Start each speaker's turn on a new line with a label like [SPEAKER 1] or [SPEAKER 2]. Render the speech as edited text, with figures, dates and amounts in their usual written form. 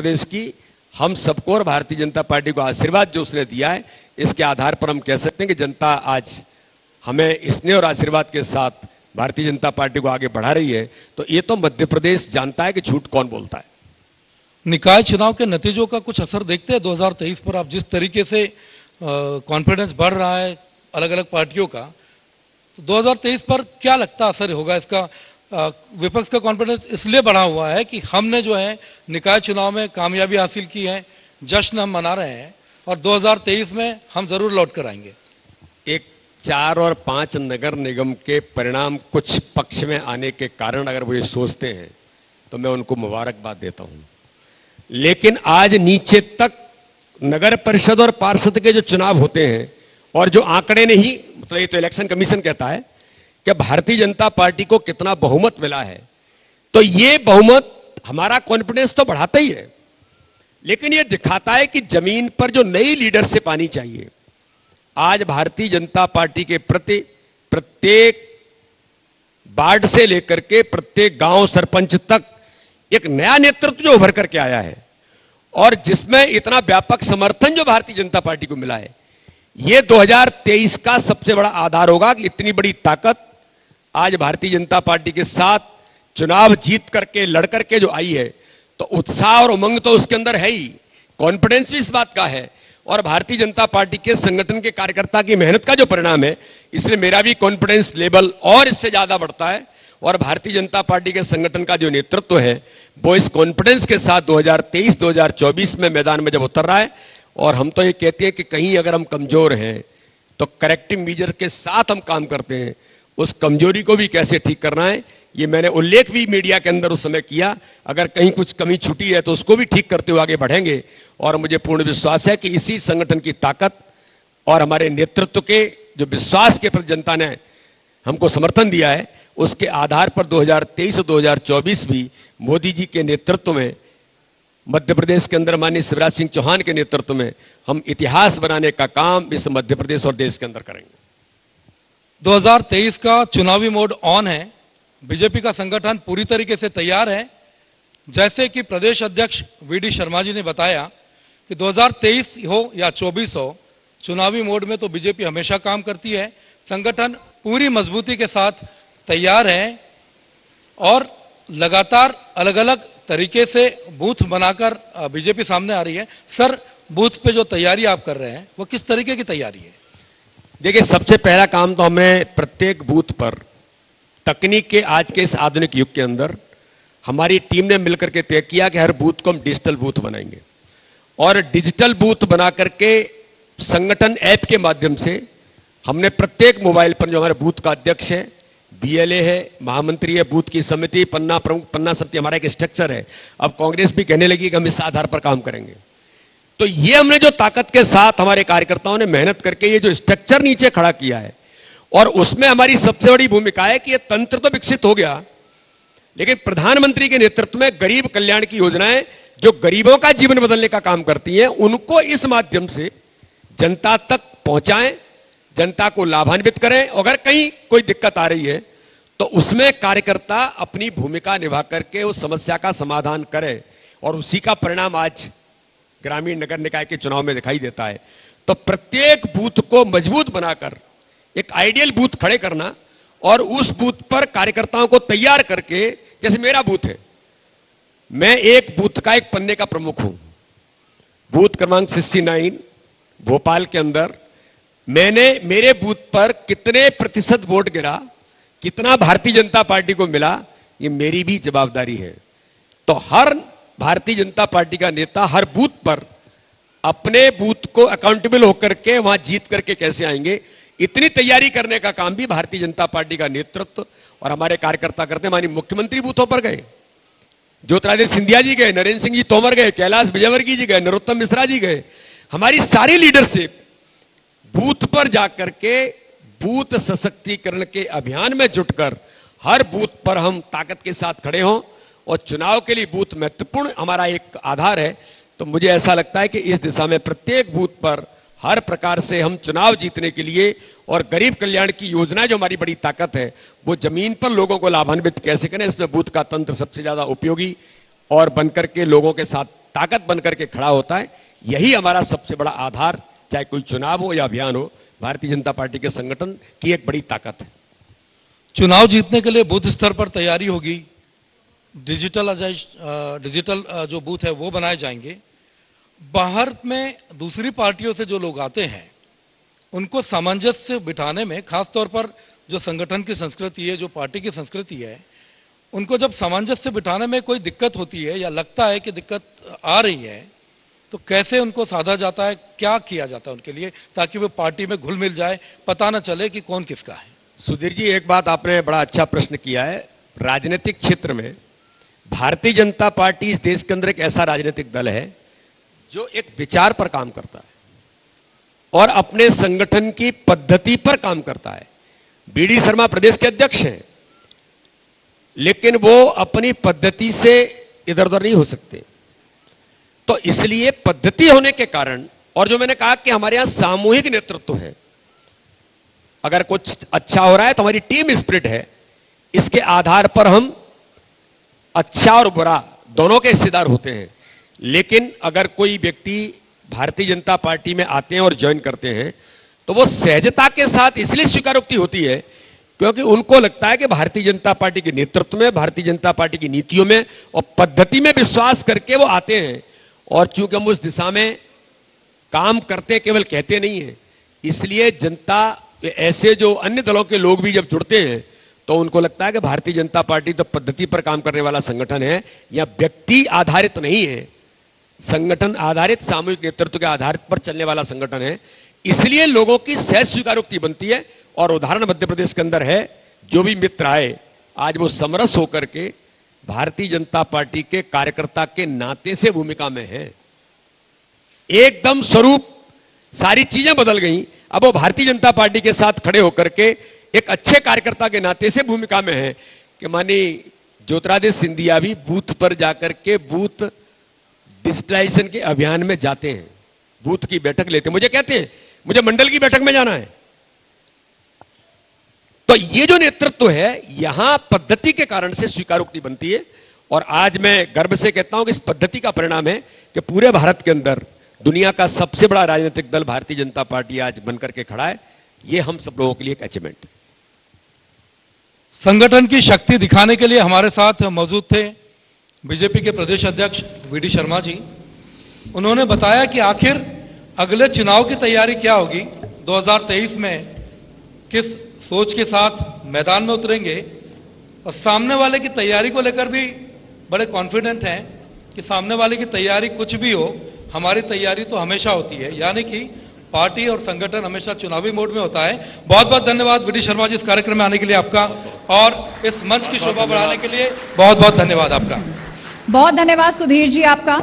[SPEAKER 1] प्रदेश की हम सबको और भारतीय जनता पार्टी को आशीर्वाद जो उसने दिया है, इसके आधार पर हम कह सकते हैं कि जनता आज हमें स्नेह और आशीर्वाद के साथ भारतीय जनता पार्टी को आगे बढ़ा रही है। तो ये तो मध्य प्रदेश जानता है कि झूठ कौन बोलता है।
[SPEAKER 2] निकाय चुनाव के नतीजों का कुछ असर देखते हैं 2023 पर? आप जिस तरीके से कॉन्फिडेंस बढ़ रहा है अलग अलग पार्टियों का, तो 2023 पर क्या लगता असर होगा इसका? विपक्ष का कॉन्फिडेंस इसलिए बढ़ा हुआ है कि हमने जो है निकाय चुनाव में कामयाबी हासिल की है, जश्न हम मना रहे हैं और 2023 में हम जरूर लौट कर आएंगे।
[SPEAKER 1] एक 4 और 5 नगर निगम के परिणाम कुछ पक्ष में आने के कारण अगर वो ये सोचते हैं तो मैं उनको मुबारकबाद देता हूं, लेकिन आज नीचे तक नगर परिषद और पार्षद के जो चुनाव होते हैं और जो आंकड़े नहीं, मतलब ये तो इलेक्शन कमीशन कहता है कि भारतीय जनता पार्टी को कितना बहुमत मिला है, तो ये बहुमत हमारा कॉन्फिडेंस तो बढ़ाता ही है, लेकिन ये दिखाता है कि जमीन पर जो नई लीडरशिप आनी चाहिए, आज भारतीय जनता पार्टी के प्रति प्रत्येक वार्ड से लेकर के प्रत्येक गांव सरपंच तक एक नया नेतृत्व जो उभर करके आया है और जिसमें इतना व्यापक समर्थन जो भारतीय जनता पार्टी को मिला है, यह 2023 का सबसे बड़ा आधार होगा कि इतनी बड़ी ताकत आज भारतीय जनता पार्टी के साथ चुनाव जीत करके लड़ करके जो आई है, तो उत्साह और उमंग तो उसके अंदर है ही, कॉन्फिडेंस भी इस बात का है और भारतीय जनता पार्टी के संगठन के कार्यकर्ता की मेहनत का जो परिणाम है, इसलिए मेरा भी कॉन्फिडेंस लेवल और इससे ज्यादा बढ़ता है और भारतीय जनता पार्टी के संगठन का जो नेतृत्व है वो इस कॉन्फिडेंस के साथ 2023-2024 में मैदान में जब उतर रहा है। और हम तो ये कहते हैं कि कहीं अगर हम कमजोर हैं तो करेक्टिव मीजर के साथ हम काम करते हैं, उस कमजोरी को भी कैसे ठीक करना है ये मैंने उल्लेख भी मीडिया के अंदर उस समय किया। अगर कहीं कुछ कमी छूटी है तो उसको भी ठीक करते हुए आगे बढ़ेंगे और मुझे पूर्ण विश्वास है कि इसी संगठन की ताकत और हमारे नेतृत्व के जो विश्वास के प्रति जनता ने हमको समर्थन दिया है, उसके आधार पर 2023 और 2024 भी मोदी जी के नेतृत्व में, मध्य प्रदेश के अंदर माननीय शिवराज सिंह चौहान के नेतृत्व में हम इतिहास बनाने का काम इस मध्य प्रदेश और देश के अंदर करेंगे।
[SPEAKER 2] 2023 का चुनावी मोड ऑन है, बीजेपी का संगठन पूरी तरीके से तैयार है। जैसे कि प्रदेश अध्यक्ष वीडी शर्मा जी ने बताया कि 2023 हो या 24 हो, चुनावी मोड में तो बीजेपी हमेशा काम करती है। संगठन पूरी मजबूती के साथ तैयार है और लगातार अलग अलग तरीके से बूथ बनाकर बीजेपी सामने आ रही है। सर, बूथ पे जो तैयारी आप कर रहे हैं वो किस तरीके की तैयारी है?
[SPEAKER 1] देखिए, सबसे पहला काम तो हमें प्रत्येक बूथ पर तकनीक के आज के इस आधुनिक युग के अंदर हमारी टीम ने मिलकर के तय किया कि हर बूथ को हम डिजिटल बूथ बनाएंगे और डिजिटल बूथ बना करके संगठन ऐप के माध्यम से हमने प्रत्येक मोबाइल पर जो हमारे बूथ का अध्यक्ष है, बीएलए है, महामंत्री है, बूथ की समिति, पन्ना प्रमुख, पन्ना समिति, हमारा एक स्ट्रक्चर है। अब कांग्रेस भी कहने लगी कि हम इस आधार पर काम करेंगे। तो ये हमने जो ताकत के साथ हमारे कार्यकर्ताओं ने मेहनत करके ये जो स्ट्रक्चर नीचे खड़ा किया है और उसमें हमारी सबसे बड़ी भूमिका है कि ये तंत्र तो विकसित हो गया, लेकिन प्रधानमंत्री के नेतृत्व में गरीब कल्याण की योजनाएं जो गरीबों का जीवन बदलने का काम करती हैं, उनको इस माध्यम से जनता तक पहुंचाएं, जनता को लाभान्वित करें। अगर कहीं कोई दिक्कत आ रही है तो उसमें कार्यकर्ता अपनी भूमिका निभा करके उस समस्या का समाधान करे और उसी का परिणाम आज ग्रामीण नगर निकाय के चुनाव में दिखाई देता है। तो प्रत्येक बूथ को मजबूत बनाकर एक आइडियल बूथ खड़े करना और उस बूथ पर कार्यकर्ताओं को तैयार करके, जैसे मेरा बूथ है, मैं एक बूथ का एक पन्ने का प्रमुख हूं, बूथ क्रमांक 69 भोपाल के अंदर मैंने मेरे बूथ पर कितने प्रतिशत वोट गिरा, कितना भारतीय जनता पार्टी को मिला, ये मेरी भी जवाबदारी है। तो हर भारतीय जनता पार्टी का नेता हर बूथ पर अपने बूथ को अकाउंटेबल होकर के वहां जीत करके कैसे आएंगे, इतनी तैयारी करने का काम भी भारतीय जनता पार्टी का नेतृत्व और हमारे कार्यकर्ता करते हैं। माननीय मुख्यमंत्री बूथों पर गए, ज्योतिरादित्य सिंधिया जी गए, नरेंद्र सिंह जी तोमर गए, कैलाश विजयवर्गीय जी गए, नरोत्तम मिश्रा जी गए। हमारी सारी लीडरशिप बूथ पर जाकर के बूथ सशक्तिकरण के अभियान में जुटकर हर बूथ पर हम ताकत के साथ खड़े हों और चुनाव के लिए बूथ महत्वपूर्ण हमारा एक आधार है। तो मुझे ऐसा लगता है कि इस दिशा में प्रत्येक बूथ पर हर प्रकार से हम चुनाव जीतने के लिए और गरीब कल्याण की योजना जो हमारी बड़ी ताकत है वो जमीन पर लोगों को लाभान्वित कैसे करें, इसमें बूथ का तंत्र सबसे ज्यादा उपयोगी और बनकर के लोगों के साथ ताकत बनकर के खड़ा होता है। यही हमारा सबसे बड़ा आधार, चाहे कोई चुनाव हो या अभियान हो, भारतीय जनता पार्टी के संगठन की एक बड़ी ताकत है।
[SPEAKER 2] चुनाव जीतने के लिए बूथ स्तर पर तैयारी होगी, डिजिटल जो बूथ है वो बनाए जाएंगे। बाहर में दूसरी पार्टियों से जो लोग आते हैं उनको सामंजस्य बिठाने में, खासतौर पर जो संगठन की संस्कृति है, जो पार्टी की संस्कृति है, उनको जब सामंजस्य बिठाने में कोई दिक्कत होती है या लगता है कि दिक्कत आ रही है, तो कैसे उनको साधा जाता है, क्या किया जाता है उनके लिए, ताकि वो पार्टी में घुल मिल जाए, पता न चले कि कौन किसका है।
[SPEAKER 1] सुधीर जी, एक बात आपने बड़ा अच्छा प्रश्न किया है। राजनीतिक क्षेत्र में भारतीय जनता पार्टी इस देश के अंदर एक ऐसा राजनीतिक दल है जो एक विचार पर काम करता है और अपने संगठन की पद्धति पर काम करता है। बीडी शर्मा प्रदेश के अध्यक्ष हैं, लेकिन वो अपनी पद्धति से इधर उधर नहीं हो सकते। तो इसलिए पद्धति होने के कारण, और जो मैंने कहा कि हमारे यहां सामूहिक नेतृत्व है, अगर कुछ अच्छा हो रहा है तो हमारी टीम स्पिरिट है, इसके आधार पर हम अच्छा और बुरा दोनों के हिस्सेदार होते हैं। लेकिन अगर कोई व्यक्ति भारतीय जनता पार्टी में आते हैं और ज्वाइन करते हैं तो वो सहजता के साथ इसलिए स्वीकारोक्ति होती है क्योंकि उनको लगता है कि भारतीय जनता पार्टी के नेतृत्व में, भारतीय जनता पार्टी की नीतियों में और पद्धति में विश्वास करके वो आते हैं। और चूंकि हम उस दिशा में काम करते, केवल कहते नहीं है, इसलिए जनता, ऐसे जो अन्य दलों के लोग भी जब जुड़ते हैं तो उनको लगता है कि भारतीय जनता पार्टी तो पद्धति पर काम करने वाला संगठन है, या व्यक्ति आधारित नहीं है, संगठन आधारित, सामूहिक नेतृत्व के आधार पर चलने वाला संगठन है। इसलिए लोगों की सहज स्वीकारोक्ति बनती है। और उदाहरण मध्य प्रदेश के अंदर है, जो भी मित्र आए आज वो समरस होकर के भारतीय जनता पार्टी के कार्यकर्ता के नाते से भूमिका में है। एकदम स्वरूप, सारी चीजें बदल गई। अब वो भारतीय जनता पार्टी के साथ खड़े होकर के एक अच्छे कार्यकर्ता के नाते से भूमिका में है कि मानी ज्योतिरादित्य सिंधिया भी बूथ पर जाकर के बूथ डिजिटलाइजेशन के अभियान में जाते हैं, बूथ की बैठक लेते हैं, मुझे कहते हैं मुझे मंडल की बैठक में जाना है। तो ये जो नेतृत्व है, यहां पद्धति के कारण से स्वीकारोक्ति बनती है। और आज मैं गर्व से कहता हूं कि इस पद्धति का परिणाम है कि पूरे भारत के अंदर दुनिया का सबसे बड़ा राजनीतिक दल भारतीय जनता पार्टी आज बनकर के खड़ा है। ये हम सब लोगों के लिए एक अचीवमेंट है।
[SPEAKER 2] संगठन की शक्ति दिखाने के लिए हमारे साथ मौजूद थे बीजेपी के प्रदेश अध्यक्ष वीडी शर्मा जी। उन्होंने बताया कि आखिर अगले चुनाव की तैयारी क्या होगी, 2023 में किस सोच के साथ मैदान में उतरेंगे, और सामने वाले की तैयारी को लेकर भी बड़े कॉन्फिडेंट हैं कि सामने वाले की तैयारी कुछ भी हो, हमारी तैयारी तो हमेशा होती है। यानी कि पार्टी और संगठन हमेशा चुनावी मोड में होता है। बहुत बहुत धन्यवाद वीडी शर्मा जी इस कार्यक्रम में आने के लिए आपका, और इस मंच की शोभा बढ़ाने के लिए बहुत बहुत धन्यवाद आपका।
[SPEAKER 3] बहुत धन्यवाद सुधीर जी आपका।